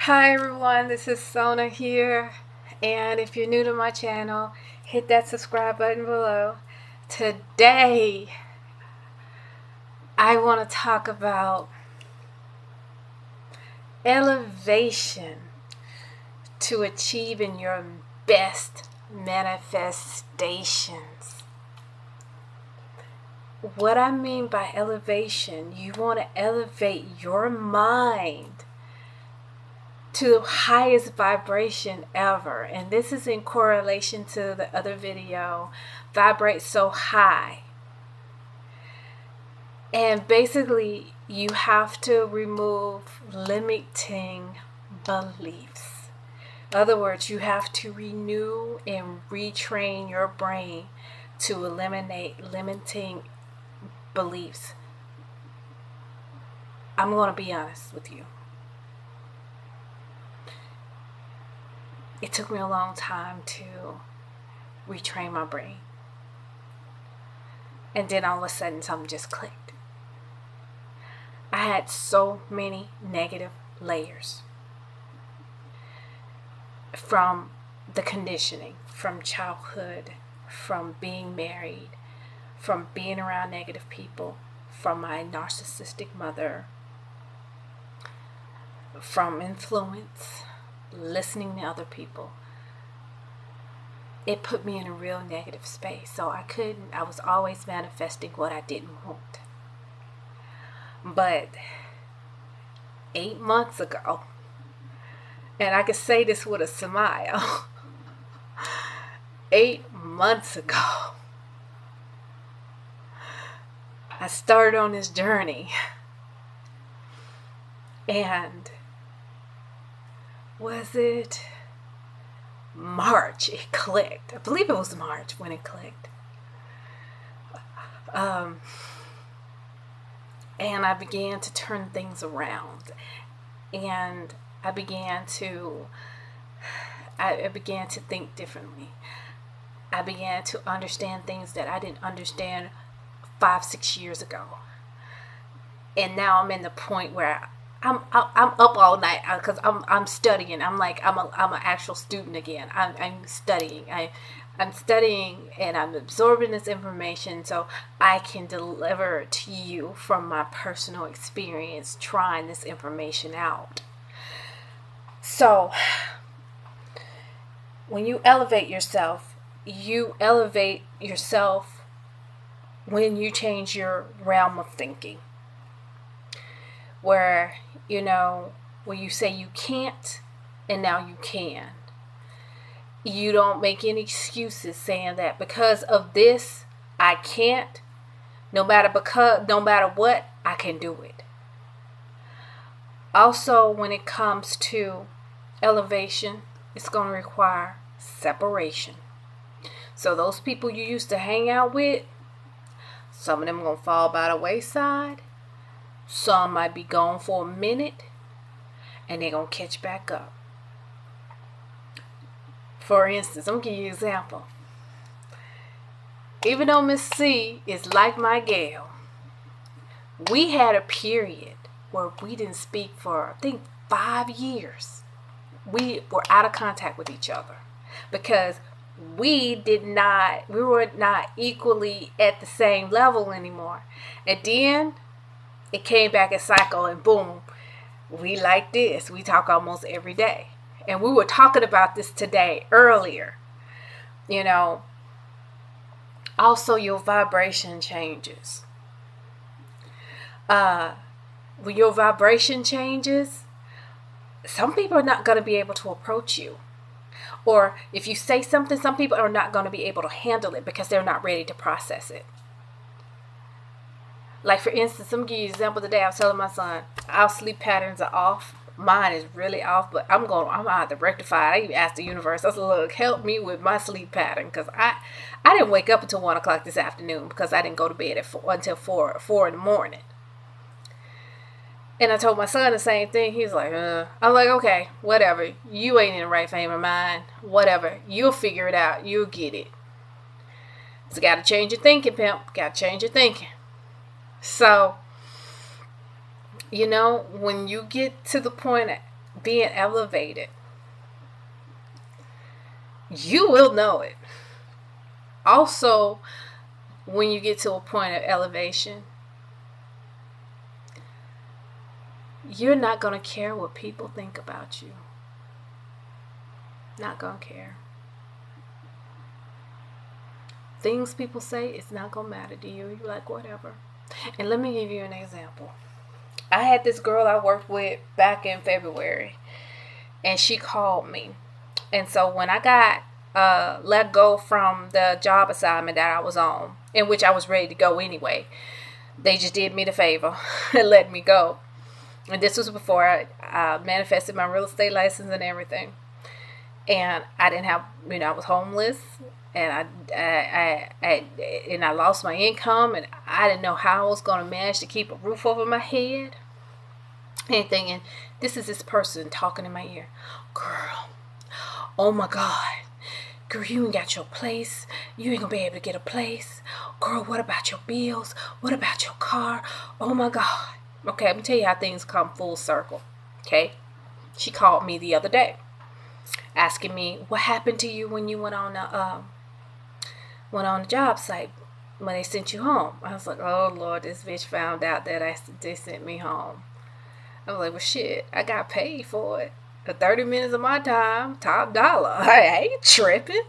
Hi everyone, this is Sona here, and if you're new to my channel, hit that subscribe button below. Today, I want to talk about elevation to achieving your best manifestations. What I mean by elevation, you want to elevate your mind to the highest vibration ever, and this is in correlation to the other video, vibrate so high. And basically you have to remove limiting beliefs. In other words, you have to renew and retrain your brain to eliminate limiting beliefs. I'm going to be honest with you. It took me a long time to retrain my brain. And then all of a sudden something just clicked. I had so many negative layers from the conditioning, from childhood, from being married, from being around negative people, from my narcissistic mother, from influence, listening to other people. It put me in a real negative space. So I was always manifesting what I didn't want. But 8 months ago, and I can say this with a smile, 8 months ago, I started on this journey. And was it March? It clicked. I believe it was March when it clicked. And I began to turn things around, and I began to think differently. I began to understand things that I didn't understand 5-6 years ago, and now I'm in the point where I'm up all night because I'm studying. I'm an actual student again. I'm studying. I'm studying and I'm absorbing this information so I can deliver it to you from my personal experience trying this information out. So when you elevate yourself when you change your realm of thinking. Where, where you say you can't and now you can. You don't make any excuses saying that because of this I can't. No matter what, I can do it. Also, when it comes to elevation, it's going to require separation. So those people you used to hang out with, some of them are going to fall by the wayside. Some might be gone for a minute and they're going to catch back up. For instance, I'm going to give you an example. Even though Miss C is like my gal, we had a period where we didn't speak for, I think, 5 years. We were out of contact with each other because we were not equally at the same level anymore. And then it came back a cycle, and boom, we like this. We talk almost every day. And we were talking about this today, earlier. Also your vibration changes. When your vibration changes, some people are not going to be able to approach you. Or if you say something, some people are not going to be able to handle it because they're not ready to process it. Like, for instance, I'm going to give you an example today. I was telling my son, our sleep patterns are off. Mine is really off, but I'm going to have to rectify it. I even asked the universe, I said, look, help me with my sleep pattern. Because I didn't wake up until 1 o'clock this afternoon because I didn't go to bed until 4 in the morning. And I told my son the same thing. He's like, I'm like, okay, whatever. You ain't in the right frame of mind. Whatever. You'll figure it out. You'll get it. So got to change your thinking, pimp. Got to change your thinking. So, when you get to the point being elevated, you will know it. Also, when you get to a point of elevation, you're not going to care what people think about you. Not going to care. Things people say, it's not going to matter to you. You're like, whatever. And let me give you an example. I had this girl I worked with back in February, and she called me. And so when I got let go from the job assignment that I was on, in which I was ready to go anyway, they just did me the favor and let me go. And this was before I manifested my real estate license and everything. And I didn't have, I was homeless, and I lost my income, and I didn't know how I was going to manage to keep a roof over my head. And thinking, this is this person talking in my ear. Girl, oh my God. Girl, you ain't got your place. You ain't going to be able to get a place. Girl, what about your bills? What about your car? Oh my God. Okay, let me tell you how things come full circle. Okay? She called me the other day, asking me, what happened to you when you went on the job site when they sent you home? I was like, oh Lord, this bitch found out that they sent me home. I was like, well shit, I got paid for it. For 30 minutes of my time, top dollar. I ain't tripping.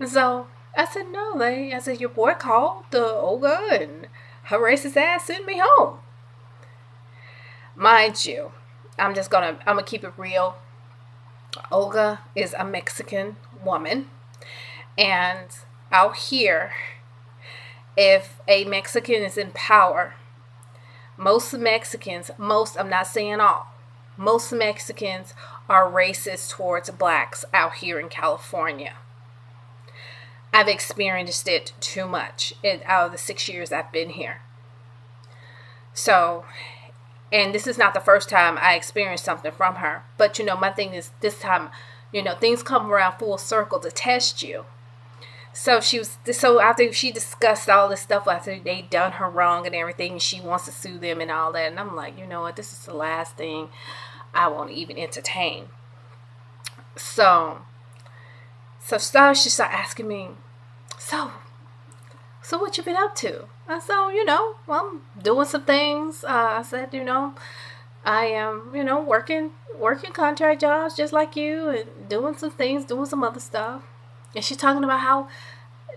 And so I said, no, I said, your boy called the Olga and her racist ass sent me home. Mind you, I'm gonna keep it real. Olga is a Mexican woman, and out here, if a Mexican is in power, most Mexicans, I'm not saying all, most Mexicans are racist towards blacks out here in California. I've experienced it too much out of the 6 years I've been here. So, and this is not the first time I experienced something from her. But, my thing is, this time, things come around full circle to test you. So after she discussed all this stuff, after they done her wrong and everything, she wants to sue them and all that. And I'm like, you know what, this is the last thing I want to even entertain. So she started asking me, so what you been up to? I said, well, I'm doing some things. I said, I am, working contract jobs just like you, and doing some things, doing some other stuff. And she's talking about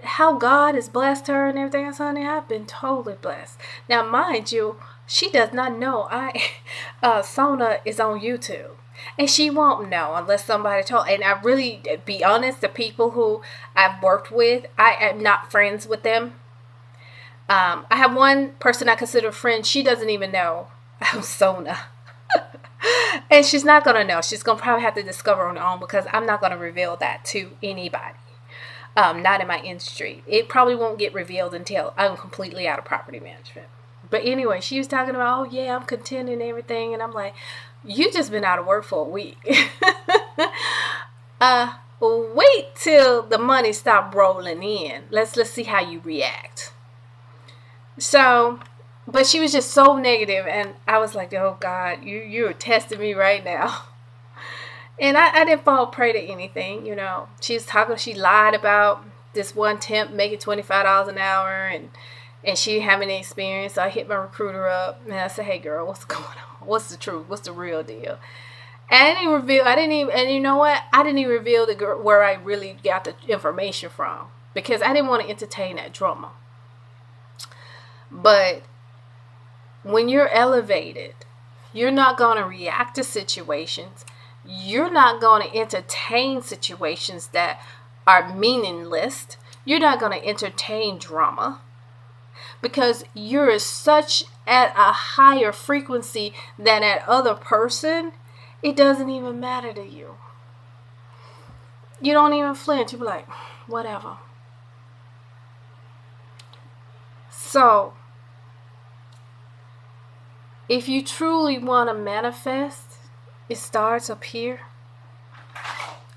how God has blessed her and everything. I said, honey, I've been totally blessed. Now, mind you, she does not know Sona is on YouTube. And she won't know unless somebody told. And I really, be honest, the people who I've worked with, I am not friends with them. I have one person I consider a friend. She doesn't even know I'm Sona. And she's not going to know. She's going to probably have to discover on her own, because I'm not going to reveal that to anybody. Not in my industry. It probably won't get revealed until I'm completely out of property management. But anyway, she was talking about, oh yeah, I'm content and everything. And I'm like, you just been out of work for a week. Wait till the money stop rolling in. Let's see how you react. So, but she was just so negative, and I was like, oh God, you're testing me right now. And I didn't fall prey to anything, She lied about this one temp making $25 an hour, and she didn't have any experience. So I hit my recruiter up, and I said, hey girl, what's going on? What's the truth? What's the real deal? And and you know what? I didn't even reveal where I really got the information from, because I didn't want to entertain that drama. But when you're elevated, you're not going to react to situations. You're not going to entertain situations that are meaningless. You're not going to entertain drama, because you're such at a higher frequency than that other person. It doesn't even matter to you. You don't even flinch. You be like, whatever. So, if you truly want to manifest, it starts up here.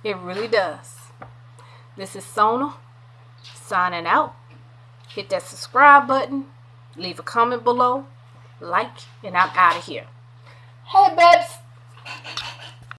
It really does. This is Sona, signing out. Hit that subscribe button. Leave a comment below. Like, and I'm out of here. Hey, babes.